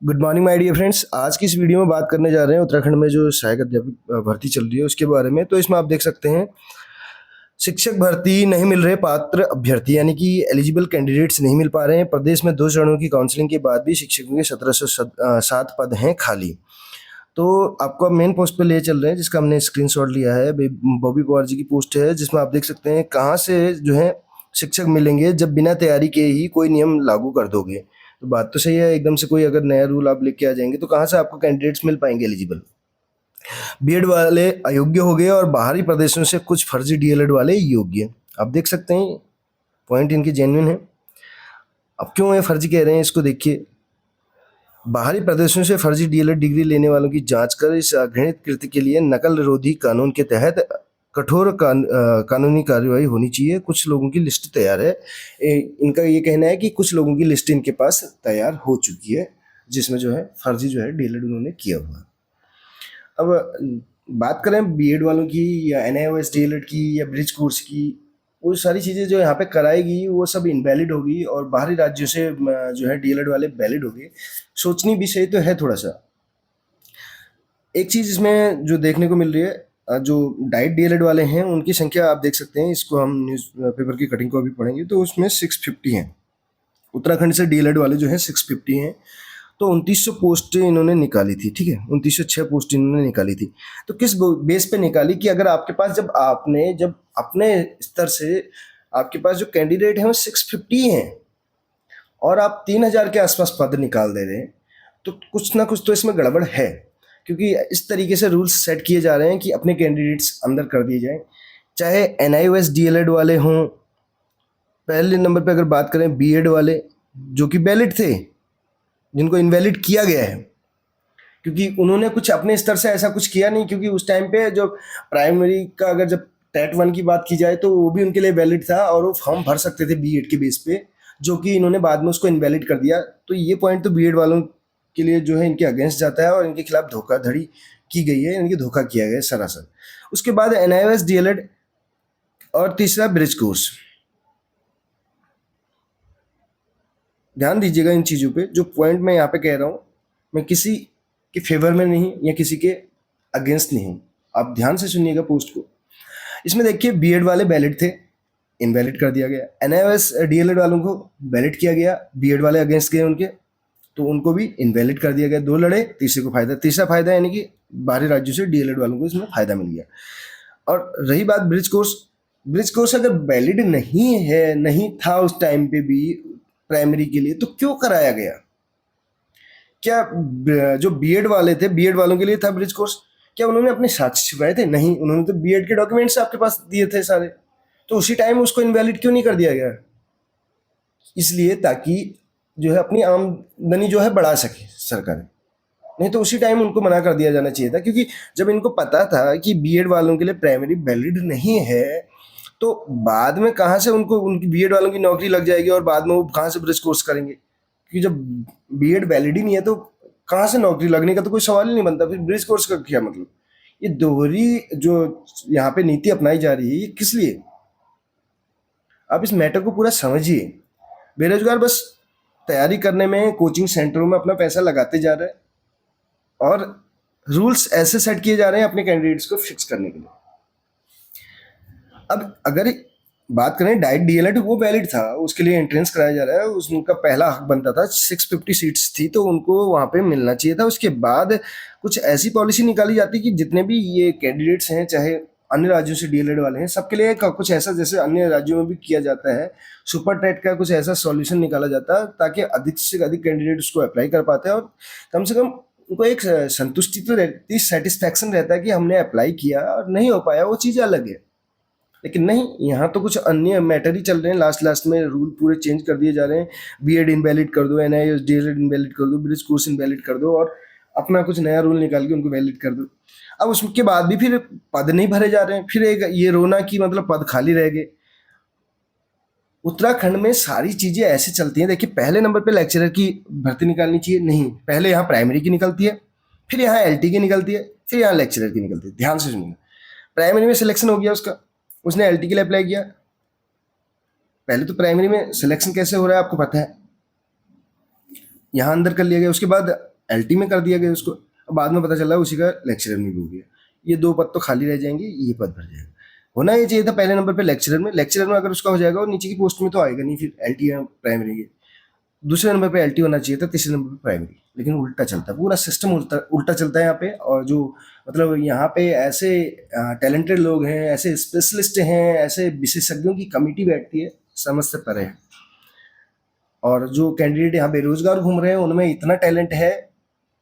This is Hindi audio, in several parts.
Good morning my dear friends. आज की इस वीडियो में बात करने जा रहे हैं उत्तराखंड में जो सहायक अध्यापक भर्ती चल रही है उसके बारे में। तो इसमें आप देख सकते हैं शिक्षक भर्ती नहीं मिल रहे पात्र अभ्यर्थी, यानी कि एलिजिबल कैंडिडेट्स नहीं मिल पा रहे हैं। प्रदेश में 2 चरणों की काउंसलिंग के बाद भी शिक्षकों के 1707 पद हैं खाली। तो आपको अब मेन पोस्ट पे ले चल रहे हैं जिसका हमने स्क्रीनशॉट लिया है। बॉबी पवार जी की पोस्ट है जिसमें आप देख सकते हैं कहाँ से जो है शिक्षक मिलेंगे जब बिना तैयारी के ही कोई नियम लागू कर दोगे। तो बात तो सही है, एकदम से कोई अगर नया रूल आप लेके आ जाएंगे तो कहाँ से आपको कैंडिडेट्स मिल पाएंगे एलिजिबल। बीएड वाले अयोग्य हो गए और बाहरी प्रदेशों से कुछ फर्जी डीएलएड वाले योग्य। आप देख सकते हैं पॉइंट इनके जेन्युइन है। अब क्यों ये फर्जी कह रहे हैं इसको देखिए। बाहरी प्रदेशों से फर्जी डीएलएड डिग्री लेने वालों की जांच कर इस अघृणित कृत्य के लिए नकल रोधी कानून के तहत कठोर कानूनी कार्रवाई होनी चाहिए। कुछ लोगों की लिस्ट तैयार है। इनका ये कहना है कि कुछ लोगों की लिस्ट इनके पास तैयार हो चुकी है जिसमें जो है फर्जी जो है डीएलएड उन्होंने किया हुआ है। अब बात करें बीएड वालों की या एनआईओएस डीएलएड की या ब्रिज कोर्स की, वो सारी चीज़ें जो यहाँ पे कराएगी वो सब इनवैलिड होगी और बाहरी राज्यों से जो है डीएलएड वाले वैलिड होंगे। सोचनी भी सही तो है थोड़ा सा। एक चीज़ इसमें जो देखने को मिल रही है, जो डाइट डीएलएड वाले हैं उनकी संख्या आप देख सकते हैं। इसको हम न्यूज़ पेपर की कटिंग को अभी पढ़ेंगे तो उसमें 650 हैं। उत्तराखंड से डीएलएड वाले जो है 650 हैं। तो 2900 पोस्ट इन्होंने निकाली थी, ठीक है, 2906 पोस्ट इन्होंने निकाली थी। तो किस बेस पे निकाली कि अगर आपके पास जब अपने स्तर से आपके पास जो कैंडिडेट हैं वो 650 हैं और आप 3000 के आसपास पद निकाल दे रहे हैं, तो कुछ ना कुछ तो इसमें गड़बड़ है। क्योंकि इस तरीके से रूल्स सेट किए जा रहे हैं कि अपने कैंडिडेट्स अंदर कर दिए जाएं, चाहे एनआईओएस डीएलएड वाले हों। पहले नंबर पे अगर बात करें बीएड वाले जो कि वैलिड थे, जिनको इनवैलिड किया गया है क्योंकि उन्होंने कुछ अपने स्तर से ऐसा कुछ किया नहीं। क्योंकि उस टाइम पे जो प्राइमरी का अगर जब टेट 1 की बात की जाए तो वो भी उनके लिए वैलिड था और वो फॉर्म भर सकते थे बीएड के बेस पे, जो कि इन्होंने बाद में उसको इनवैलिड कर दिया। तो ये पॉइंट तो बीएड वालों के लिए जो है इनके अगेंस्ट जाता है और इनके खिलाफ धोखाधड़ी की गई है, इनकी धोखा किया गया है सरासर। उसके बाद एनआईओएस डीएलएड और तीसरा ब्रिज कोर्स। ध्यान दीजिएगा इन चीज़ों पे। जो पॉइंट मैं यहाँ पे कह रहा हूँ, मैं किसी के फेवर में नहीं या किसी के अगेंस्ट नहीं हूँ। आप ध्यान से सुनिएगा पोस्ट को। इसमें देखिए बीएड वाले वैलिड थे, इनवैलिड कर दिया गया। एनआईओएस डीएलएड वालों को वैलिड किया गया, बीएड वाले अगेंस्ट गए उनके, तो उनको भी इनवैलिड कर दिया गया। 2 लड़े, तीसरे को फायदा, तीसरा फायदा यानी कि बाहरी राज्यों से डीएलएड वालों को इसमें फायदा मिल गया। और रही बात ब्रिज कोर्स अगर वैलिड नहीं है, नहीं था उस टाइम पे भी प्राइमरी के लिए, तो क्यों कराया गया? क्या जो बीएड वाले थे, बीएड वालों के लिए था ब्रिज कोर्स? क्या उन्होंने अपने साक्ष्य छिपाए थे? नहीं, उन्होंने तो बीएड के डॉक्यूमेंट्स आपके पास दिए थे सारे। तो उसी टाइम उसको इनवैलिड क्यों नहीं कर दिया गया? इसलिए ताकि जो है अपनी आमदनी जो है बढ़ा सके सरकार। नहीं तो उसी टाइम उनको मना कर दिया जाना चाहिए था। क्योंकि जब इनको पता था कि बीएड वालों के लिए प्राइमरी वैलिड नहीं है, तो बाद में कहाँ से उनको उनकी बीएड वालों की नौकरी लग जाएगी और बाद में वो कहाँ से ब्रिज कोर्स करेंगे? क्योंकि जब बीएड वैलिड ही नहीं है तो कहाँ से नौकरी लगने का तो कोई सवाल ही नहीं बनता। फिर ब्रिज कोर्स का क्या मतलब? ये दोहरी जो यहाँ पे नीति अपनाई जा रही है ये किस लिए? आप इस मैटर को पूरा समझिए। बेरोजगार बस तैयारी करने में कोचिंग सेंटरों में अपना पैसा लगाते जा रहे हैं और रूल्स ऐसे सेट किए जा रहे हैं अपने कैंडिडेट्स को फिक्स करने के लिए। अब अगर बात करें डाइट डीएलएड, वो वैलिड था, उसके लिए एंट्रेंस कराया जा रहा है, उसका पहला हक बनता था। 650 सीट्स थी तो उनको वहाँ पे मिलना चाहिए था। उसके बाद कुछ ऐसी पॉलिसी निकाली जाती कि जितने भी ये कैंडिडेट्स हैं, चाहे अन्य राज्यों से डीएलएड वाले हैं, सबके लिए कुछ ऐसा, जैसे अन्य राज्यों में भी किया जाता है, सुपर टेट का कुछ ऐसा सॉल्यूशन निकाला जाता है ताकि अधिक से अधिक कैंडिडेट उसको अप्लाई कर पाते हैं और कम से कम उनको एक संतुष्टि तो रहती, सेटिस्फैक्शन रहता है कि हमने अप्लाई किया और नहीं हो पाया, वो चीज़ अलग है। लेकिन नहीं, यहाँ तो कुछ अन्य मैटर ही चल रहे हैं। लास्ट में रूल पूरे चेंज कर दिए जा रहे हैं। बीएड इनवैलिड कर दो, एनआईओएस डीएलएड इनवैलिड कर दो, ब्रिज कोर्स इनवैलिड कर दो और अपना कुछ नया रूल निकाल के उनको वैलिड कर दो। अब उसके बाद भी फिर पद नहीं भरे जा रहे हैं। फिर एक ये रोना कि मतलब पद खाली रह गए। उत्तराखंड में सारी चीज़ें ऐसे चलती हैं। देखिए, पहले नंबर पे लेक्चरर की भर्ती निकालनी चाहिए, नहीं, पहले यहाँ प्राइमरी की निकलती है, फिर यहाँ एलटी की निकलती है, फिर यहाँ लेक्चरर की निकलती है। ध्यान से सुनिए। प्राइमरी में सिलेक्शन हो गया उसका, उसने एलटी के लिए अप्लाई किया। पहले तो प्राइमरी में सिलेक्शन कैसे हो रहा है आपको पता है, यहाँ अंदर कर लिया गया। उसके बाद एलटी में कर दिया गया उसको, अब बाद में पता चला उसी का लेक्चरर में भी हो गया। ये 2 पद तो खाली रह जाएंगे, ये पद भर जाएगा। होना ये चाहिए था पहले नंबर पे लेक्चरर में अगर उसका हो जाएगा और नीचे की पोस्ट में तो आएगा नहीं, फिर एलटी या प्राइमरी के। दूसरे नंबर पे एलटी होना चाहिए था, तीसरे नंबर पे प्राइमरी, लेकिन उल्टा चलता है पूरा सिस्टम, उल्टा उल्टा चलता है यहाँ पे। और जो मतलब यहाँ पे ऐसे टैलेंटेड लोग हैं, ऐसे स्पेशलिस्ट हैं, ऐसे विशेषज्ञों की कमेटी बैठती है, समझ से परे है। और जो कैंडिडेट यहाँ बेरोजगार घूम रहे हैं उनमें इतना टैलेंट है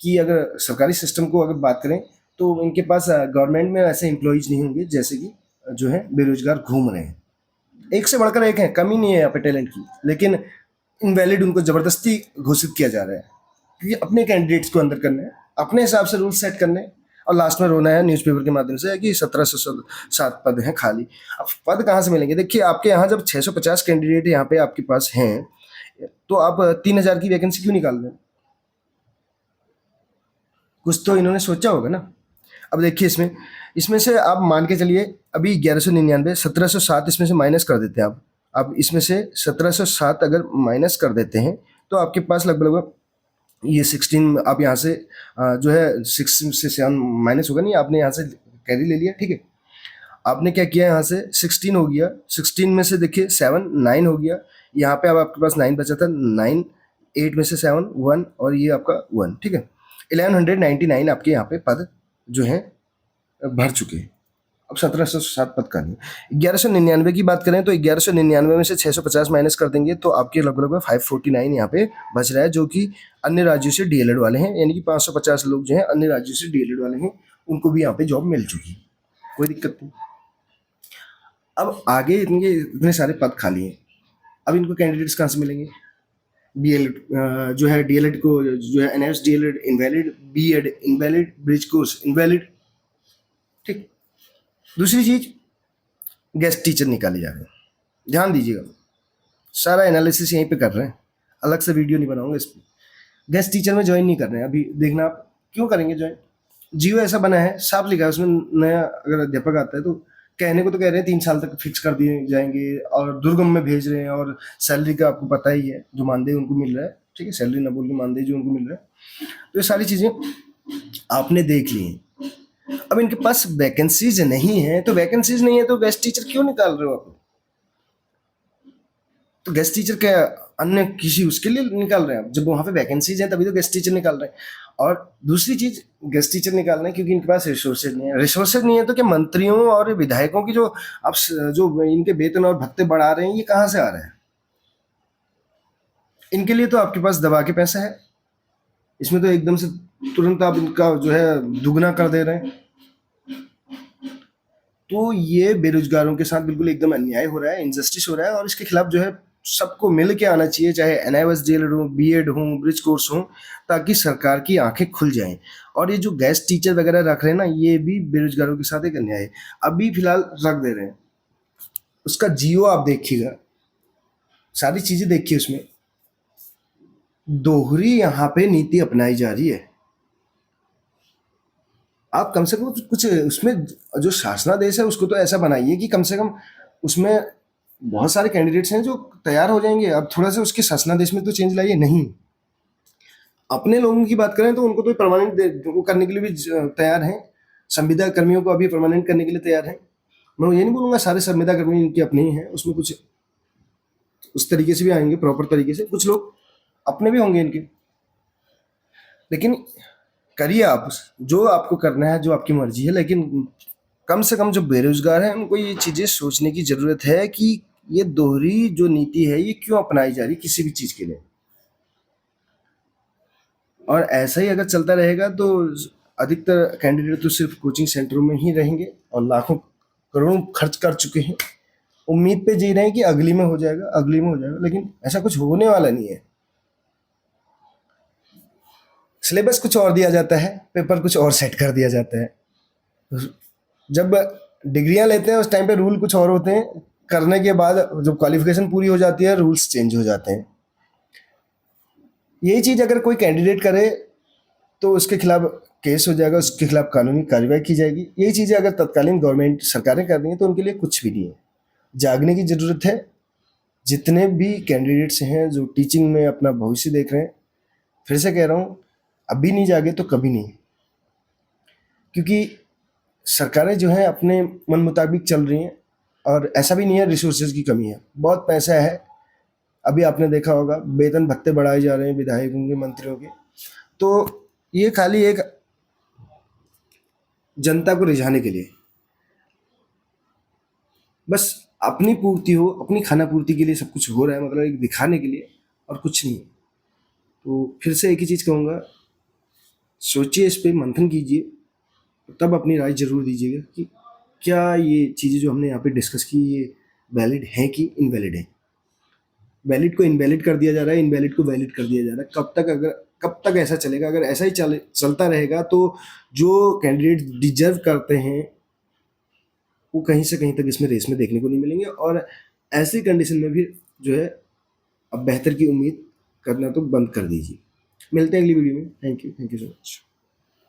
कि अगर सरकारी सिस्टम को अगर बात करें तो इनके पास गवर्नमेंट में ऐसे एम्प्लॉयज नहीं होंगे जैसे कि जो है बेरोजगार घूम रहे हैं। एक से बढ़कर एक है, कमी नहीं है यहाँ पे टैलेंट की, लेकिन इनवैलिड उनको जबरदस्ती घोषित किया जा रहा है क्योंकि अपने कैंडिडेट्स को अंदर करना है, अपने हिसाब से रूल सेट करने हैं, और लास्ट में रोना है न्यूज़पेपर के माध्यम से कि 1707 पद हैं खाली। अब पद कहाँ से मिलेंगे? देखिए आपके यहाँ जब 650 कैंडिडेट यहाँ पे आपके पास हैं तो आप 3000 की वैकेंसी क्यों निकाल रहे हैं? कुछ तो इन्होंने सोचा होगा ना। अब देखिए इसमें इसमें से आप मान के चलिए अभी 1199, 1707 इसमें से माइनस कर देते हैं आप। अब इसमें से 1707 अगर माइनस कर देते हैं तो आपके पास लगभग ये 16, आप यहाँ से जो है 6 से 7 माइनस होगा नहीं, आपने यहाँ से कैरी ले लिया, ठीक है। आपने क्या किया, यहाँ से 16 हो गया, 16 में से देखिए 7 9 हो गया, यहाँ पे अब आपके पास 9 बचा था, 9 8 में से 7 1 और ये आपका 1, ठीक है। 1199 आपके यहाँ पे पद जो है भर चुके हैं। अब 1707 पद का नहीं। 1199 की बात करें तो 1199 में से 650 माइनस कर देंगे तो आपके लगभग 549 यहाँ पे बच रहा है, जो कि अन्य राज्यों से डीएलएड वाले हैं, यानी कि 550 लोग जो हैं अन्य राज्यों से डीएलएड वाले हैं, उनको भी यहाँ पे जॉब मिल चुकी है, कोई दिक्कत नहीं। अब आगे इनके इतने सारे पद खाली हैं, अब इनको कैंडिडेट्स कहाँ से मिलेंगे? बीएलएड जो है, डीएलएड को जो है NS DElEd invalid, BEd invalid, bridge course invalid, ठीक। दूसरी चीज, गेस्ट टीचर निकाले जा रहे हैं, ध्यान दीजिएगा, सारा एनालिसिस यहीं पे कर रहे हैं, अलग से वीडियो नहीं बनाऊंगा इस पर। गेस्ट टीचर में ज्वाइन नहीं कर रहे हैं अभी, देखना आप क्यों करेंगे ज्वाइन। जियो ऐसा बना है, साफ लिखा है उसमें, नया अगर अध्यापक आता है तो कहने को तो कह रहे हैं 3 साल तक फिक्स कर दिए जाएंगे और दुर्गम में भेज रहे हैं, और सैलरी का आपको पता ही है, जो मानदेय उनको मिल रहा है, ठीक है, सैलरी ना बोल के मानदेय जो उनको मिल रहा है, तो ये सारी चीज़ें आपने देख ली हैं। अब इनके पास वैकेंसीज नहीं है, तो वैकेंसीज नहीं है तो गेस्ट टीचर क्यों निकाल रहे हो आप? तो गेस्ट टीचर क्या अन्य किसी उसके लिए निकाल रहे हैं आप? जब वहाँ पे वैकेंसीज हैं तभी तो गेस्ट टीचर निकाल रहे हैं। और दूसरी चीज, गेस्ट टीचर निकाल रहे हैं क्योंकि इनके पास रिसोर्सेज नहीं है। रिसोर्सेज नहीं है तो क्या मंत्रियों और विधायकों की जो आप जो इनके वेतन और भत्ते बढ़ा रहे हैं, ये कहाँ से आ रहे हैं? इनके लिए तो आपके पास दबा के पैसा है, इसमें तो एकदम से तुरंत आप इनका जो है दुगना कर दे रहे हैं। तो ये बेरोजगारों के साथ बिल्कुल एकदम अन्याय हो रहा है, इनजस्टिस हो रहा है, और इसके खिलाफ जो है सबको मिल के आना चाहिए, चाहे एनआईएस डीएलएड हो, बीएड हो, ब्रिज कोर्स हो, ताकि सरकार की आंखें खुल जाएं। और ये जो गेस्ट टीचर वगैरह रख रहे हैं ना, ये भी बेरोजगारों के साथ एक अन्याय है। अभी फिलहाल रख दे रहे हैं, उसका जियो आप देखिएगा, सारी चीजें देखिए, उसमें दोहरी यहाँ पे नीति अपनाई जा रही है। आप कम से कम कुछ उसमें जो शासनादेश है उसको तो ऐसा बनाइए कि कम से कम उसमें बहुत सारे कैंडिडेट्स हैं जो तैयार हो जाएंगे। अब थोड़ा सा उसके शासनादेश में तो चेंज लाइए। नहीं, अपने लोगों की बात करें तो उनको तो परमानेंट वो करने के लिए भी तैयार हैं, संविदा कर्मियों को अभी परमानेंट करने के लिए तैयार हैं। मैं ये नहीं बोलूँगा सारे संविदा कर्मी इनके अपने ही हैं, उसमें कुछ उस तरीके से भी आएंगे, प्रॉपर तरीके से, कुछ लोग अपने भी होंगे इनके। लेकिन करिए आप जो आपको करना है, जो आपकी मर्जी है, लेकिन कम से कम जो बेरोजगार हैं उनको ये चीज़ें सोचने की ज़रूरत है कि ये दोहरी जो नीति है ये क्यों अपनाई जा रही है किसी भी चीज़ के लिए। और ऐसा ही अगर चलता रहेगा तो अधिकतर कैंडिडेट तो सिर्फ कोचिंग सेंटरों में ही रहेंगे और लाखों करोड़ों खर्च कर चुके हैं, उम्मीद पे जी रहे हैं कि अगली में हो जाएगा, अगली में हो जाएगा, लेकिन ऐसा कुछ होने वाला नहीं है। सिलेबस कुछ और दिया जाता है, पेपर कुछ और सेट कर दिया जाता है। जब डिग्रियां लेते हैं उस टाइम पे रूल कुछ और होते हैं, करने के बाद जब क्वालिफिकेशन पूरी हो जाती है रूल्स चेंज हो जाते हैं। यही चीज़ अगर कोई कैंडिडेट करे तो उसके खिलाफ केस हो जाएगा, उसके खिलाफ कानूनी कार्रवाई की जाएगी। यही चीज़ें अगर तत्कालीन गवर्नमेंट सरकारें कर रही हैं तो उनके लिए कुछ भी नहीं है। जागने की ज़रूरत है। जितने भी कैंडिडेट्स हैं जो टीचिंग में अपना भविष्य देख रहे हैं, फिर से कह रहा हूँ, अभी नहीं जागे तो कभी नहीं, क्योंकि सरकारें जो हैं अपने मन मुताबिक चल रही हैं, और ऐसा भी नहीं है रिसोर्सेज की कमी है, बहुत पैसा है। अभी आपने देखा होगा वेतन भत्ते बढ़ाए जा रहे हैं विधायकों के, मंत्रियों के। तो ये खाली एक जनता को रिझाने के लिए, बस अपनी पूर्ति हो, अपनी खाना पूर्ति के लिए सब कुछ हो रहा है, मतलब एक दिखाने के लिए, और कुछ नहीं। तो फिर से एक ही चीज़ कहूँगा, सोचिए, इस पे मंथन कीजिए, तब अपनी राय जरूर दीजिएगा कि क्या ये चीज़ें जो हमने यहाँ पे डिस्कस की ये वैलिड है कि इनवैलिड है। वैलिड को इनवैलिड कर दिया जा रहा है, इनवैलिड को वैलिड कर दिया जा रहा है। कब तक ऐसा चलेगा? अगर ऐसा ही चलता रहेगा तो जो कैंडिडेट डिजर्व करते हैं वो कहीं से कहीं तक इसमें रेस में देखने को नहीं मिलेंगे, और ऐसी कंडीशन में भी जो है अब बेहतर की उम्मीद करना तो बंद कर दीजिए। मिलते हैं अगली वीडियो में। Thank you so much.